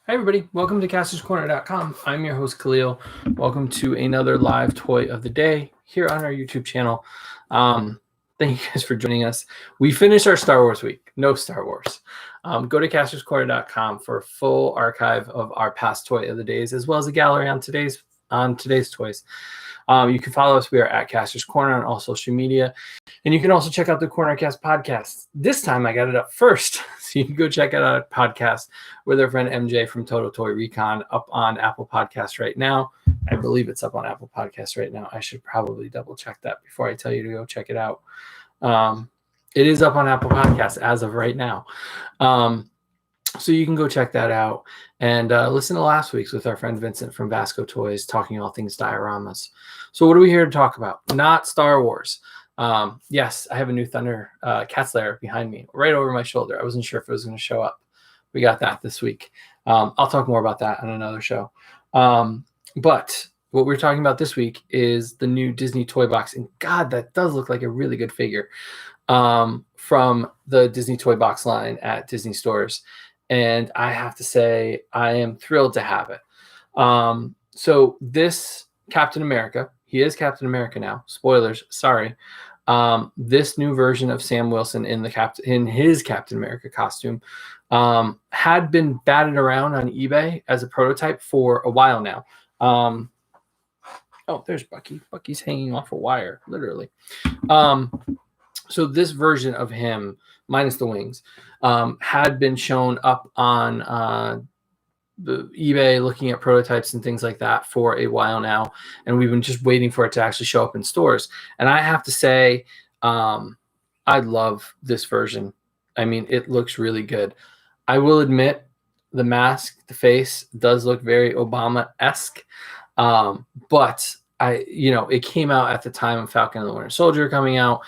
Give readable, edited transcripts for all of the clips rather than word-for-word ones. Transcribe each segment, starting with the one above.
Hi, everybody. Welcome to CastorsCorner.com. I'm your host, Khalil. Welcome to another live toy of the day here on our YouTube channel. Thank you guys for joining us. We finished our Star Wars week. No Star Wars. Go to CastorsCorner.com for a full archive of our past toy of the days, as well as a gallery on today's toys. You can follow us. We are at Castors Corner on all social media. And you can also check out the Cornercast podcast. This time I got it up first. So you can go check out our podcast with our friend MJ from Total Toy Recon up on Apple Podcasts right now. I believe it's up on Apple Podcasts right now. I should probably double check that before I tell you to go check it out. It is up on Apple Podcasts as of right now. So you can go check that out and listen to last week's with our friend Vincent from Vasco Toys talking all things dioramas. So what are we here to talk about? Not Star Wars. Yes, I have a new Thunder Cat's Lair behind me, right over my shoulder. I wasn't sure if it was going to show up. We got that this week. I'll talk more about that on another show. But what we're talking about this week is the new Disney toy box. And God, that does look like a really good figure from the Disney toy box line at Disney stores. And I have to say, I am thrilled to have it. So this Captain America, he is Captain America now. Spoilers, sorry. This new version of Sam Wilson in his Captain America costume had been batted around on eBay as a prototype for a while now. Oh, there's Bucky. Bucky's hanging off a wire, literally. So this version of him, minus the wings, had been shown up on the eBay, looking at prototypes and things like that for a while now, and we've been just waiting for it to actually show up in stores. And I have to say, I love this version. I mean, it looks really good. I will admit, the mask, the face does look very Obama-esque, but it came out at the time of Falcon and the Winter Soldier coming out.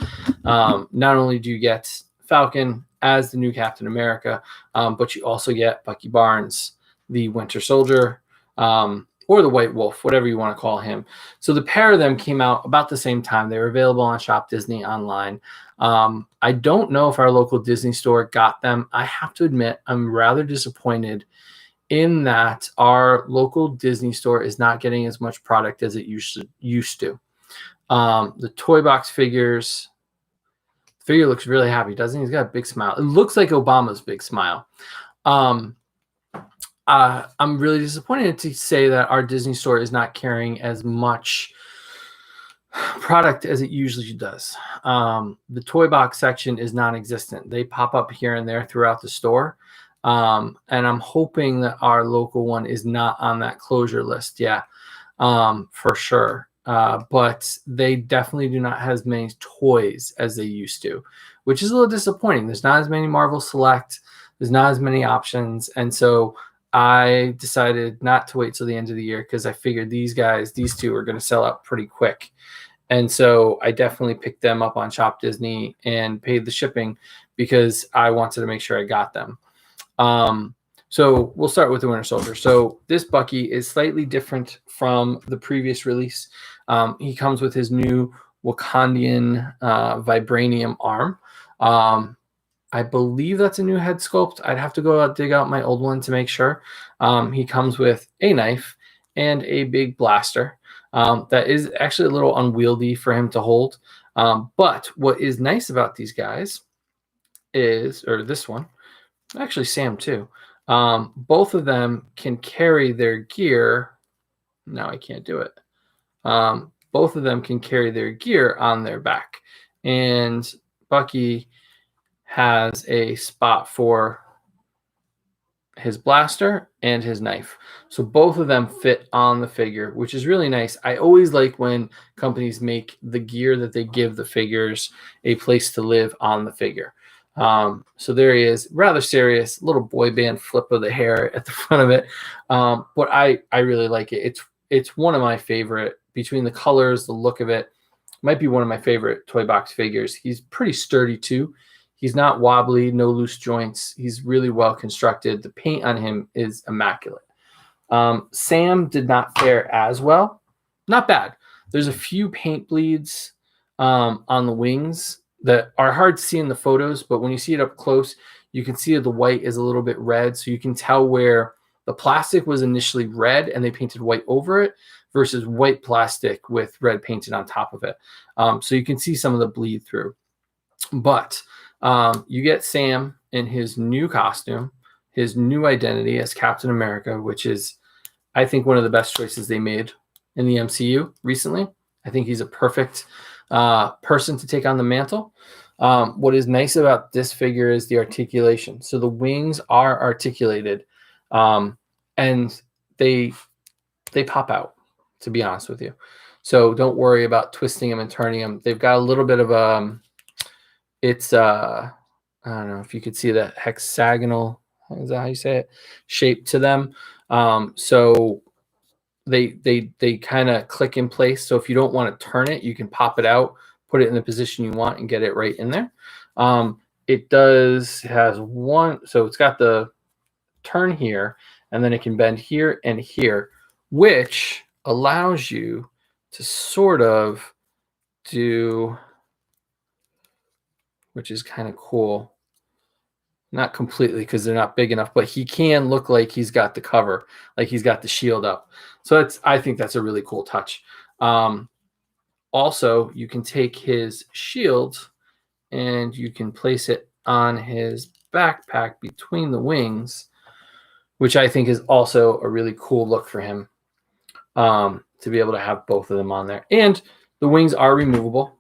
Not only do you get Falcon as the new Captain America, but you also get Bucky Barnes, the Winter Soldier, or the White Wolf, whatever you want to call him. So the pair of them came out about the same time. They were available on Shop Disney online. I don't know if our local Disney store got them. I have to admit, I'm rather disappointed in that our local Disney store is not getting as much product as it used to. The toy box figure looks really happy, doesn't he? He's got a big smile. It looks like Obama's big smile. I'm really disappointed to say that our Disney store is not carrying as much product as it usually does. The toy box section is non-existent. They pop up here and there throughout the store. And I'm hoping that our local one is not on that closure list. Yeah, for sure. But they definitely do not have as many toys as they used to, which is a little disappointing. There's not as many Marvel Select. There's not as many options. And so I decided not to wait till the end of the year because I figured these two are going to sell out pretty quick. And so I definitely picked them up on Shop Disney and paid the shipping because I wanted to make sure I got them. So we'll start with the Winter Soldier. So this Bucky is slightly different from the previous release. He comes with his new Wakandian vibranium arm. I believe that's a new head sculpt. I'd have to go out, dig out my old one to make sure. He comes with a knife and a big blaster. That is actually a little unwieldy for him to hold. But what is nice about these guys or this one, actually Sam too, both of them can carry their gear. Now I can't do it. Both of them can carry their gear on their back. And Bucky has a spot for his blaster and his knife. So both of them fit on the figure, which is really nice. I always like when companies make the gear that they give the figures a place to live on the figure. So there he is, rather serious, little boy band flip of the hair at the front of it. But I really like it. It's one of my favorite, between the colors, the look of it, might be one of my favorite toy box figures. He's pretty sturdy too. He's not wobbly, no loose joints. He's really well constructed. The paint on him is immaculate. Sam did not fare as well. Not bad. There's a few paint bleeds on the wings that are hard to see in the photos, but when you see it up close, you can see the white is a little bit red, so you can tell where The plastic was initially red and they painted white over it versus white plastic with red painted on top of it. So you can see some of the bleed through. But you get Sam in his new costume, his new identity as Captain America, which is, I think, one of the best choices they made in the MCU recently. I think he's a perfect person to take on the mantle. What is nice about this figure is the articulation. So the wings are articulated, and they pop out, to be honest with you. So don't worry about twisting them and turning them. They've got a little bit of I don't know if you could see that hexagonal, is that how you say it, shape to them. So they kind of click in place. So if you don't want to turn it, you can pop it out, put it in the position you want, and get it right in there. It has one, so it's got the turn here, and then it can bend here and here, which allows you to sort of do, which is kind of cool. Not completely because they're not big enough, but he can look like he's got the cover, like he's got the shield up. So I think that's a really cool touch. Also, you can take his shield and you can place it on his backpack between the wings, which I think is also a really cool look for him, to be able to have both of them on there. And the wings are removable,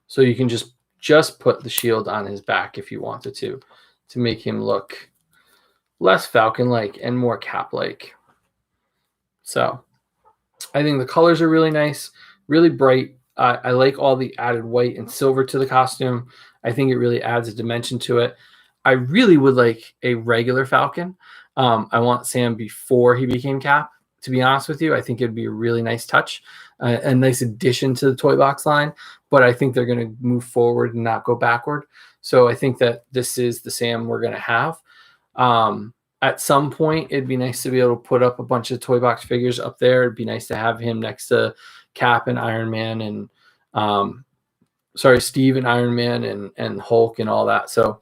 so you can just put the shield on his back if you wanted to make him look less Falcon-like and more Cap-like. So I think the colors are really nice, really bright. I like all the added white and silver to the costume. I think it really adds a dimension to it. I really would like a regular Falcon. I want Sam before he became Cap, to be honest with you. I think it'd be a really nice touch, a nice addition to the toy box line, but I think they're going to move forward and not go backward. So I think that this is the Sam we're going to have. At some point, it'd be nice to be able to put up a bunch of toy box figures up there. It'd be nice to have him next to Cap and Iron Man and Steve and Iron Man and Hulk and all that. So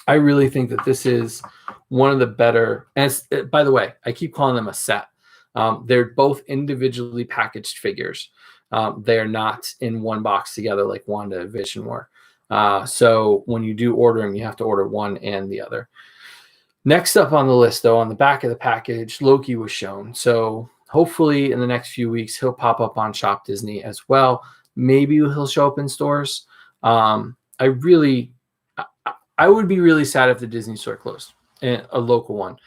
I really think that this is one of the better. And by the way, I keep calling them a set. They're both individually packaged figures. They're not in one box together like Wanda and Vision were. So when you do order them, you have to order one and the other. Next up on the list, though, on the back of the package, Loki was shown. So hopefully in the next few weeks, he'll pop up on Shop Disney as well. Maybe he'll show up in stores. I would be really sad if the Disney store closed, a local one.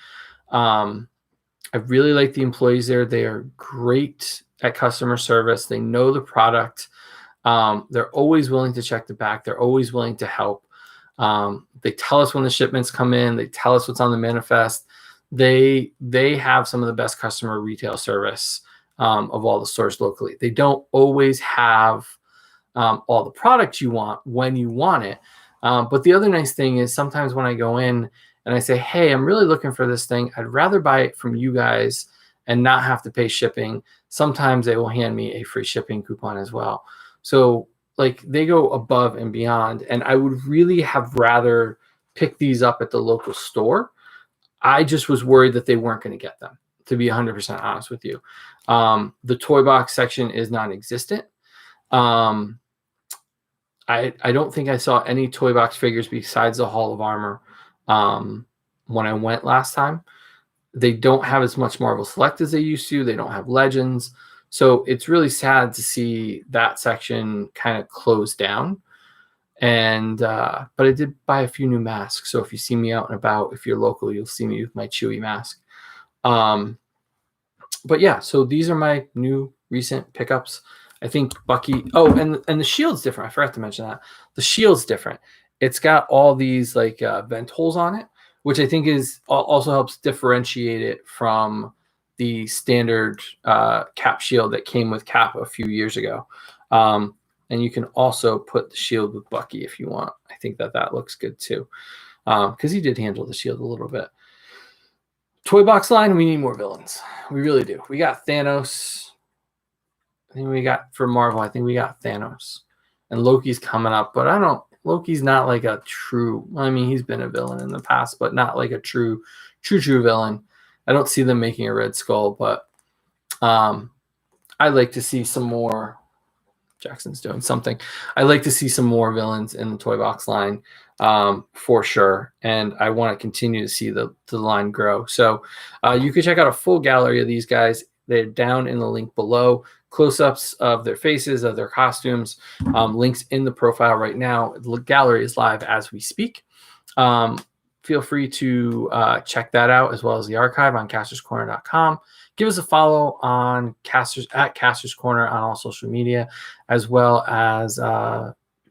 I really like the employees there. They are great at customer service. They know the product. They're always willing to check the back. They're always willing to help. They tell us when the shipments come in. They tell us what's on the manifest. They have some of the best customer retail service of all the stores locally. They don't always have all the products you want when you want it. But the other nice thing is sometimes when I go in and I say, hey, I'm really looking for this thing, I'd rather buy it from you guys and not have to pay shipping. Sometimes they will hand me a free shipping coupon as well. So like they go above and beyond, and I would really have rather pick these up at the local store. I just was worried that they weren't going to get them, to be 100% honest with you. The toy box section is non-existent. I don't think I saw any toy box figures besides the Hall of Armor when I went last time. They don't have as much Marvel Select as they used to. They don't have Legends. So it's really sad to see that section kind of close down. And but I did buy a few new masks. So if you see me out and about, if you're local, you'll see me with my Chewie mask. But yeah, so these are my new recent pickups. I think Bucky. Oh, and the shield's different. I forgot to mention that. The shield's different. It's got all these like vent holes on it, which I think is also helps differentiate it from the standard Cap shield that came with Cap a few years ago. And you can also put the shield with Bucky if you want. I think that looks good too, because he did handle the shield a little bit. Toy box line, we need more villains. We really do. We got Thanos. I think we got for Marvel. I think we got Thanos, and Loki's coming up. But Loki's not like a true. I mean, he's been a villain in the past, but not like a true villain. I don't see them making a Red Skull, but I'd like to see some more. Jackson's doing something. I'd like to see some more villains in the toy box line, for sure. And I want to continue to see the line grow. So you can check out a full gallery of these guys. They're down in the link below. Close-ups of their faces, of their costumes, links in the profile right now. The gallery is live as we speak. Feel free to check that out, as well as the archive on castorscorner.com. Give us a follow on Kastor's Corner on all social media, as well as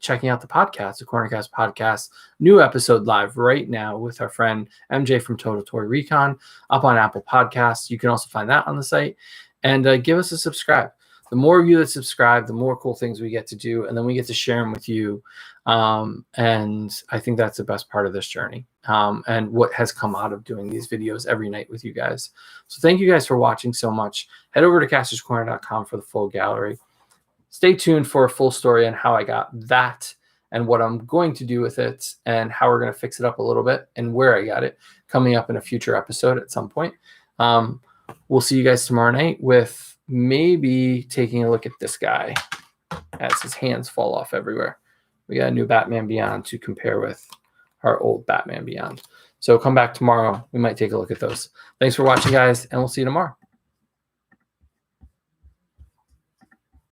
checking out the podcast, the Cornercast podcast. New episode live right now with our friend MJ from Total Toy Recon, up on Apple Podcasts. You can also find that on the site. And give us a subscribe. The more of you that subscribe, the more cool things we get to do, and then we get to share them with you. And I think that's the best part of this journey, and what has come out of doing these videos every night with you guys. So thank you guys for watching so much. Head over to castorscorner.com for the full gallery. Stay tuned for a full story on how I got that and what I'm going to do with it and how we're going to fix it up a little bit and where I got it, coming up in a future episode at some point. We'll see you guys tomorrow night with maybe taking a look at this guy as his hands fall off everywhere. We got a new Batman Beyond to compare with our old Batman Beyond. So come back tomorrow. We might take a look at those. Thanks for watching, guys, and we'll see you tomorrow.